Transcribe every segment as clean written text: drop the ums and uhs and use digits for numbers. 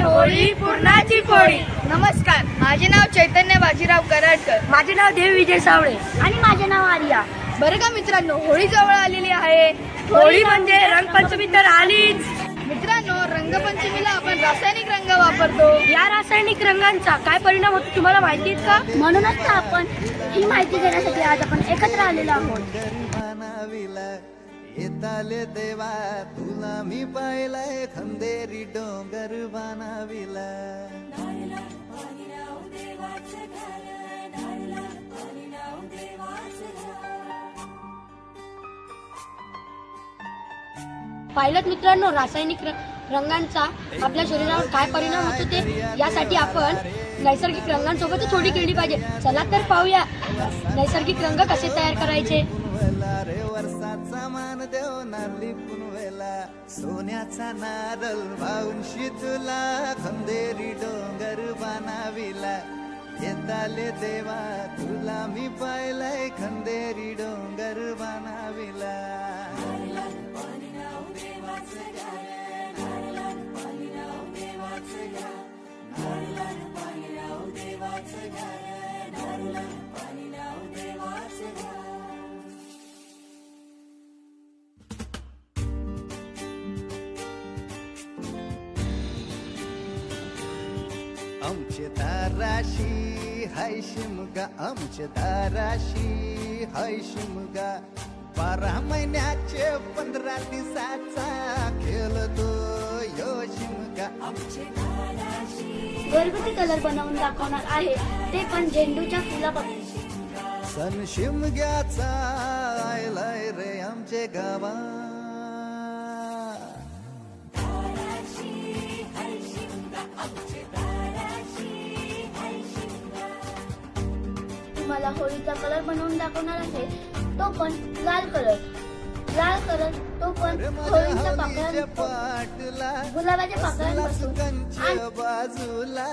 होळी पूर्णाची पोळी. नमस्कार, माझे नाव चैतन्य बाजीराव कराडकर. माझे नाव देव विजय सावळे. आणि माझे नाव आर्या. बरं का मित्रांनो, होळी जवळ आलेली आहे. होळी म्हणजे रंगपंचमी तर आलीच. मित्रांनो, रंगपंचमीला आपण रासायनिक रंग वापरतो. या रासायनिक रंगांचा काय परिणाम होतो तुम्हाला माहिती आहे का? म्हणूनच तर आपण ही माहिती देण्यासाठी आज आपण एकत्र आलेलो आहोत. येताले देवा तुला मी पाहिलाय, खंदेरी डोंगर बनाविला. पाहिलं मित्रांनो, रासायनिक रंगांचा आपल्या शरीरावर काय परिणाम होतो ते यासाठी आपण नैसर्गिक रंगांसोबत जोडी केली पाहिजे. चला तर पाहूया नैसर्गिक रंग कसे तयार करायचे. रे वर्षाचा मान देव नारली पुनवेला, सोन्याचा नारळ वाहून शितुला, खंदेरी डोंगर बनाविला. येताले देवा तुला मी पाहिलाय, खंदेरी डोंगर बनाविला. आमचे दाराशी हाय शिमगा, आमचे दाराशी हाय शिमगा. 12 महिन्याचे 15 दिवसाचा खेळतो यो शिमगा. घरगुती कलर बनवून दाखवणार आहे, ते पण झेंडूच्या फुलापासून. सण शिमग्याचा आयलाय रे आमचे गावा. तुम्हाला होळीचा कलर बनवून दाखवणार आहे, तो पण लाल कलर. लाल कलर तो पण होळीच्या पाटला, गुलाबाच्या पाकळ्यांपासून. कंच्या बाजूला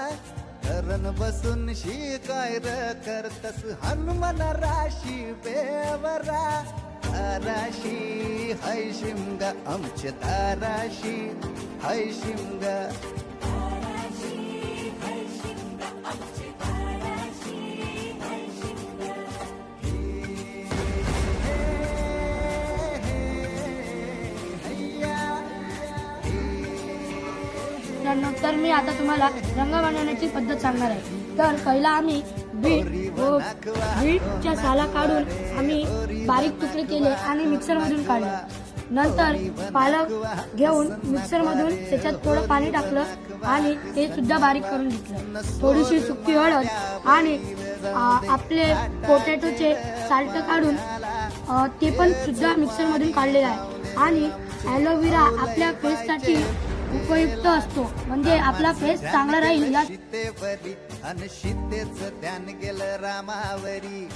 धरण बसून शिकाय र करतस हनुमान राशी बेवरा. दाराशी हाय शिमगा, आमच्या दाराशी हाय शिमगा. तर मी आता तुम्हाला रंग बनवण्याची पद्धत सांगणार आहे. तर पहिला आम्ही बीटच्या साला काढून आम्ही बारीक तुकडे केले आणि मिक्सर मधून काढले. नंतर पालक घेऊन मिक्सर मधून त्याच्यात थोडं पाणी टाकलं आणि ते सुद्धा बारीक करून घेतलं. थोडीशी सुकी हळद आणि आपले पोटॅटोचे साल्ट काढून ते पण सुद्धा मिक्सर मधून काढलेलं आहे. आणि ॲलोवेरा आपल्या फेससाठी उपयुक्त असतो, म्हणजे आपला फेस चांगला राहील. सीतेवरी अन सीतेच ध्यान गेलं रामावरी.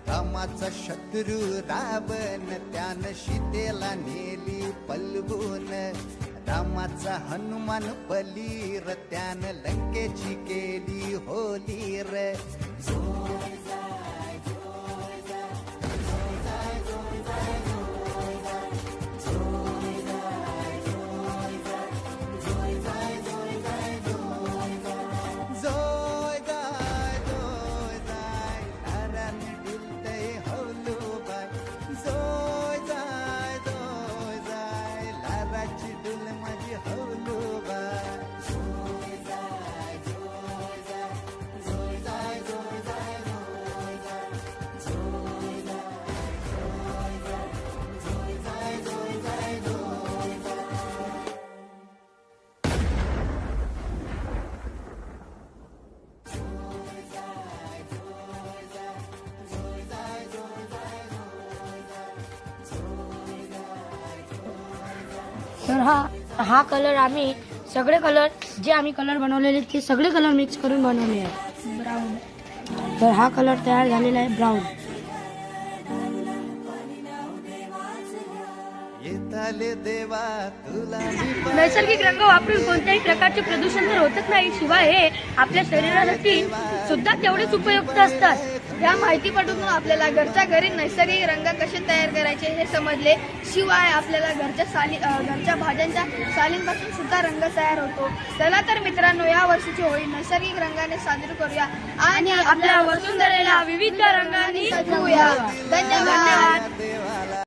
रामाचा शत्रू रावण त्यान सीतेला नेली पलवून. रामाचा हनुमान बलीर त्यान लंकेची केली होली र. तर हा कलर आम्ही सगळे कलर जे आम्ही कलर बनवलेले ते सगळे कलर मिक्स करून बनवले आहे. ब्राऊन. तर हा कलर तयार झालेला आहे ब्राऊन. येताले देवा तुला मी नैसर्गिक रंग वापरून कोणत्याही प्रकारचे प्रदूषण तर होतच नाही, शिवाय हे आपल्या शरीरासाठी सुद्धा तेवढेच उपयुक्त असतात. या माहितीपटून आपल्याला घरच्या घरी नैसर्गिक रंग कसे तयार करायचे हे समजले. शिवाय आपल्याला घरच्या भाज्यांच्या सालींपासून सुद्धा रंग तयार होतो. चला तर मित्र मित्रांनो, या वर्षीची होळी नैसर्गिक रंगाने साजरी करूया आणि आपल्या वसुंधरेला विविध रंगांनी सजवूया.